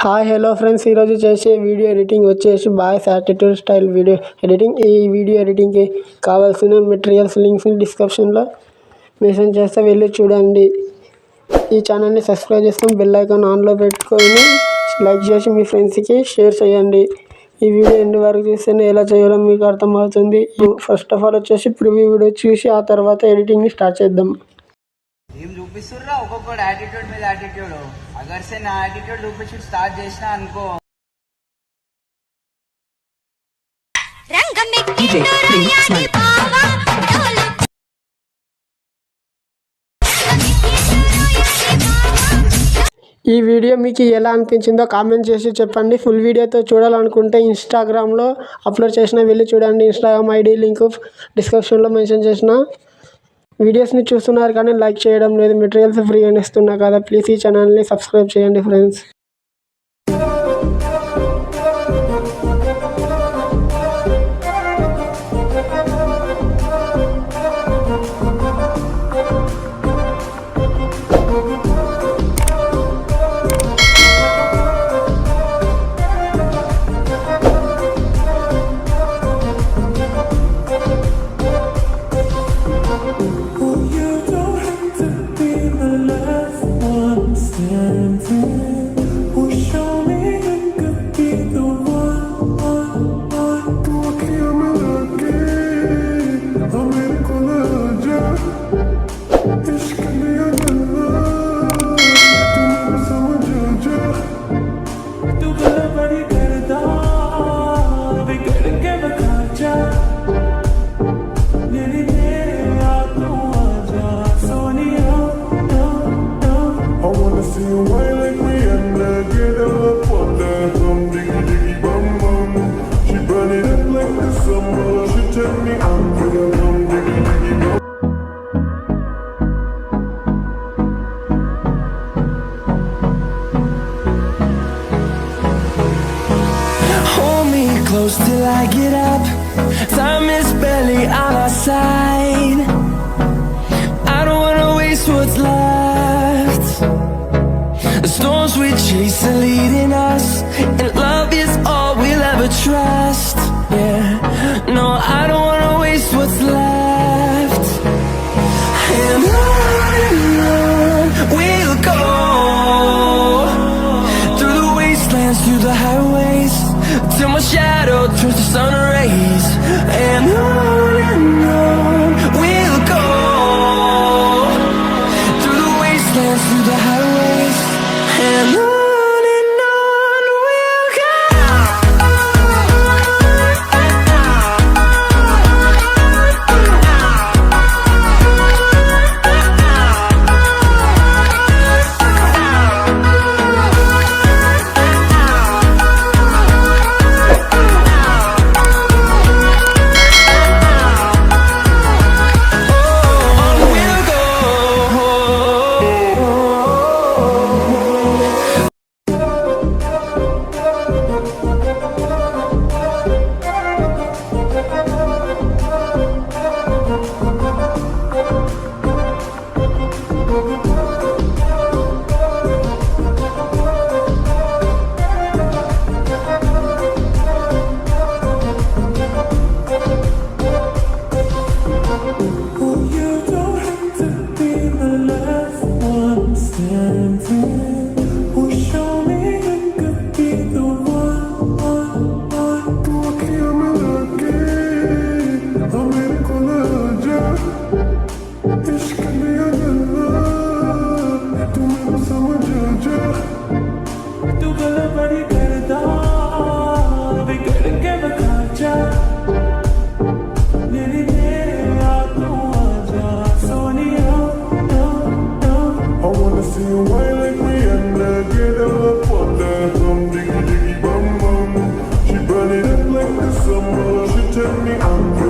Hi hello friends, ఈరోజు చేసే video editing వచ్చేసి boys attitude style video editing. ఈ వీడియో ఎడిటింగ్కి కావాల్సిన మెటీరియల్స్ లింక్స్ డిస్క్రిప్షన్లో మెన్షన్ చేస్తే వెళ్ళి చూడండి. ఈ ఛానల్ని సబ్స్క్రైబ్ చేసుకొని బెల్ ఐకాన్ ఆన్లో పెట్టుకొని లైక్ చేసి మీ ఫ్రెండ్స్కి షేర్ చేయండి. ఈ వీడియో ఎండ్ వరకు చూస్తేనే ఎలా చేయాలో మీకు అర్థమవుతుంది. ఫస్ట్ ఆఫ్ ఆల్ వచ్చేసి ప్రివ్యూ వీడియో చూసి ఆ తర్వాత ఎడిటింగ్ని స్టార్ట్ చేద్దాం. ఏం చూపిస్తుర్రా ఒక్కొక్కటి యాటిట్యూడ్ మీద యాటిట్యూడ్. అగర్సే నా యాటిట్యూడ్ చూపించుడు స్టార్ట్ చేసినా అనుకో. ఈ వీడియో మీకు ఎలా అనిపించిందో కామెంట్ చేసి చెప్పండి. ఫుల్ వీడియోతో చూడాలనుకుంటే ఇన్స్టాగ్రామ్లో అప్లోడ్ చేసిన వెళ్ళి చూడండి. ఇన్స్టాగ్రామ్ ఐడి లింక్ డిస్క్రిప్షన్లో మెన్షన్ చేసిన. వీడియోస్ని చూస్తున్నారు కానీ లైక్ చేయడం లేదు. మెటీరియల్స్ ఫ్రీగా ఇస్తున్నా కదా, ప్లీజ్ ఈ ఛానల్ని సబ్స్క్రైబ్ చేయండి friends. Close till I get up. Time is barely on our side. I don't wanna waste what's left. The storms we chase are leading us, and love is all we'll ever trust. Yeah, no, I don't wanna waste what's left. And on we'll go, through the wastelands, through the highways, till my shadow turns to sun rays. And on we'll go, through the wastelands, through the highways, and on we'll go. She burn it up like the summer. She turn me on.